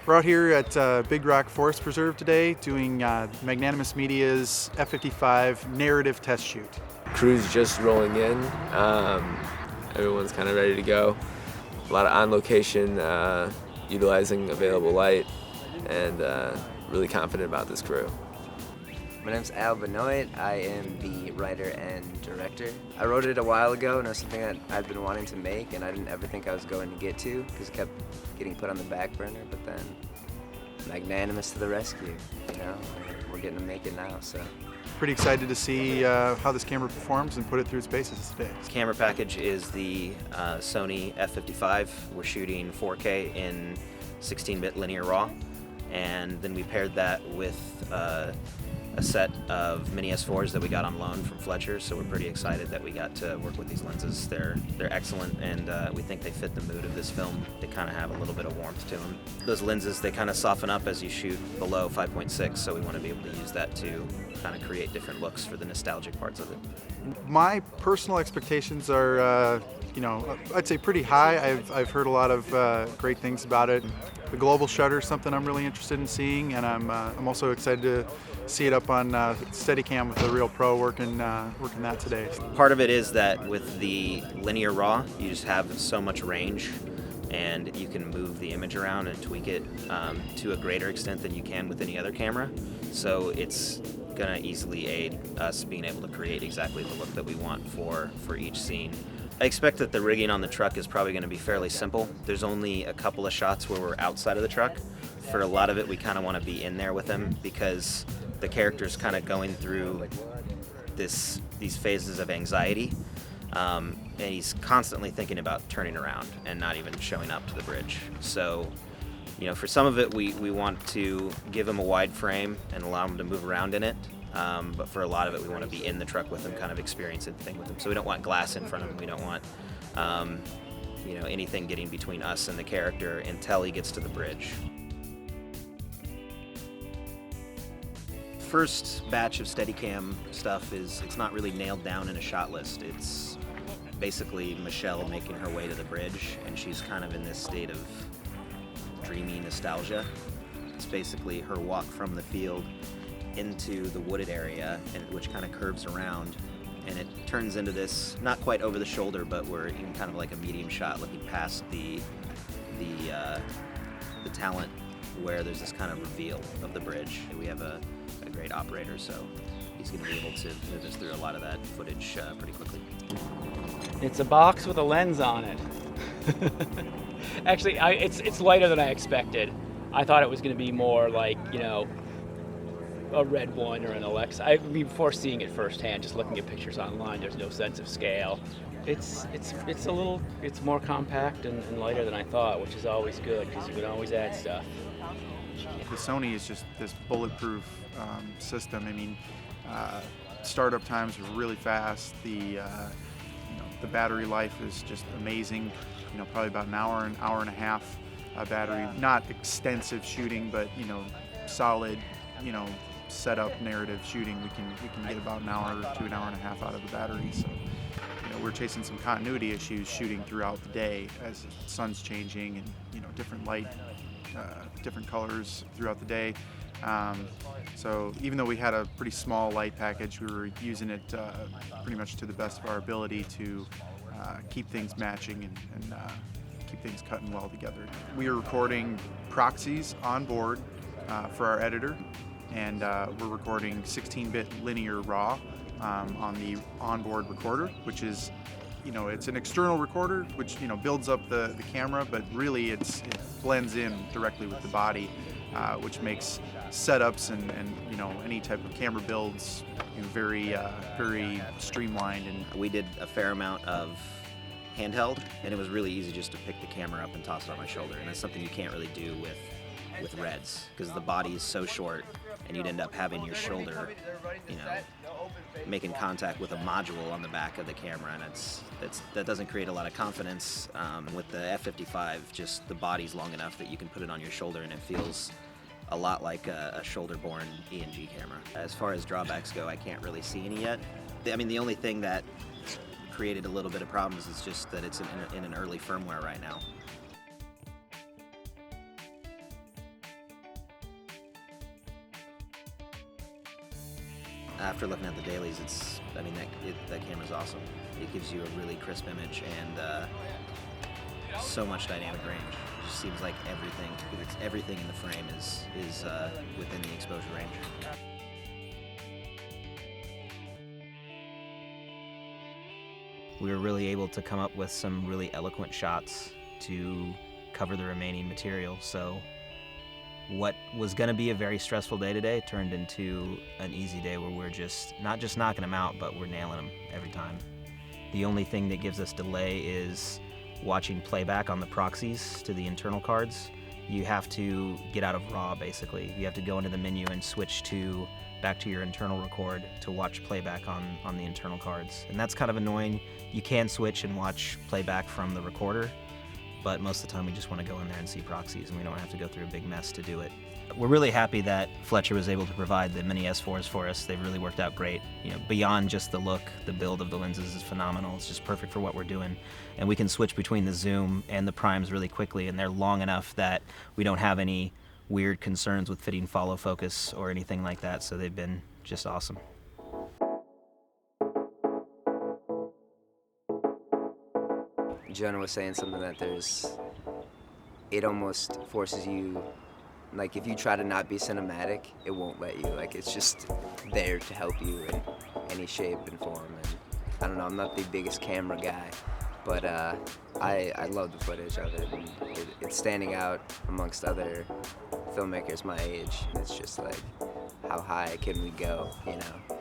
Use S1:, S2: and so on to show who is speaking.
S1: We're out here at Big Rock Forest Preserve today doing Magnanimous Media's F55 narrative test shoot.
S2: Crew's just rolling in. Everyone's kind of ready to go. A lot of on-location, utilizing available light, and really confident about this crew.
S3: My name's Al Benoit. I am the writer and director. I wrote it a while ago, and it was something that I'd been wanting to make, and I didn't ever think I was going to get to, because it kept getting put on the back burner, but then Magnanimous to the rescue, you know? We're getting to make it now, so.
S1: Pretty excited to see how this camera performs and put it through its paces today.
S4: This camera package is the Sony F55. We're shooting 4K in 16-bit linear RAW, and then we paired that with a set of mini S4s that we got on loan from Fletcher, so we're pretty excited that we got to work with these lenses. They're excellent, and we think they fit the mood of this film. They kind of have a little bit of warmth to them. Those lenses, they kind of soften up as you shoot below 5.6, so we want to be able to use that to kind of create different looks for the nostalgic parts of it.
S1: My personal expectations are, I'd say pretty high. I've heard a lot of great things about it. The global shutter is something I'm really interested in seeing, and I'm also excited to see it up on Steadicam with a real pro working that today.
S4: Part of it is that with the linear RAW, you just have so much range, and you can move the image around and tweak it to a greater extent than you can with any other camera. So it's gonna easily aid us being able to create exactly the look that we want for each scene. I expect that the rigging on the truck is probably going to be fairly simple. There's only a couple of shots where we're outside of the truck. For a lot of it, we kind of want to be in there with him because the character's kind of going through these phases of anxiety, and he's constantly thinking about turning around and not even showing up to the bridge. So, for some of it, we want to give him a wide frame and allow him to move around in it. But for a lot of it, we want to be in the truck with him, kind of experiencing the thing with him. So we don't want glass in front of him. We don't want, anything getting between us and the character until he gets to the bridge. First batch of Steadicam stuff it's not really nailed down in a shot list. It's basically Michelle making her way to the bridge, and she's kind of in this state of dreamy nostalgia. It's basically her walk from the field into the wooded area, which kind of curves around, and it turns into this, not quite over the shoulder, but we're in kind of like a medium shot looking past the talent, where there's this kind of reveal of the bridge. We have a great operator, so he's going to be able to move us through a lot of that footage pretty quickly.
S5: It's a box with a lens on it. Actually, it's lighter than I expected. I thought it was going to be more like, a red one or an Alexa. Before seeing it firsthand, just looking at pictures online, there's no sense of scale. It's more compact and lighter than I thought, which is always good because you can always add stuff.
S1: The Sony is just this bulletproof system. I mean, startup times are really fast. The battery life is just amazing. Probably about an hour and a half battery. Not extensive shooting, but solid. Setup narrative shooting, we can get about an hour to an hour and a half out of the battery. So we're chasing some continuity issues shooting throughout the day as the sun's changing and different light, different colors throughout the day. So even though we had a pretty small light package, we were using it pretty much to the best of our ability to keep things matching and keep things cutting well together. We are recording proxies on board for our editor, and we're recording 16-bit linear RAW on the onboard recorder, which is, it's an external recorder, which builds up the camera, but really it blends in directly with the body, which makes setups and any type of camera builds very streamlined. And
S4: we did a fair amount of handheld, and it was really easy just to pick the camera up and toss it on my shoulder, and that's something you can't really do with Reds, because the body is so short, and you'd end up having your shoulder, making contact with a module on the back of the camera, and that doesn't create a lot of confidence. With the F55, just the body's long enough that you can put it on your shoulder, and it feels a lot like a shoulder-borne E&G camera. As far as drawbacks go, I can't really see any yet. I mean, the only thing that created a little bit of problems is just that it's in an early firmware right now. after looking at the dailies, I mean, that camera's awesome. It gives you a really crisp image and so much dynamic range. It just seems like everything in the frame is within the exposure range.
S6: We were really able to come up with some really eloquent shots to cover the remaining material. So what was going to be a very stressful day today turned into an easy day where we're just not just knocking them out, but we're nailing them every time. The only thing that gives us delay is watching playback on the proxies to the internal cards. You have to get out of RAW, basically. You have to go into the menu and switch back to your internal record to watch playback on the internal cards. And that's kind of annoying. You can switch and watch playback from the recorder, but most of the time we just want to go in there and see proxies, and we don't have to go through a big mess to do it. We're really happy that Fletcher was able to provide the Mini S4s for us. They've really worked out great. You know, beyond just the look, the build of the lenses is phenomenal. It's just perfect for what we're doing. And we can switch between the zoom and the primes really quickly, and they're long enough that we don't have any weird concerns with fitting follow focus or anything like that, so they've been just awesome.
S3: Jonah was saying something that it almost forces you, like if you try to not be cinematic, it won't let you. Like it's just there to help you in any shape and form. And I don't know, I'm not the biggest camera guy, but I love the footage of it. And it's standing out amongst other filmmakers my age. It's just like, how high can we go, you know?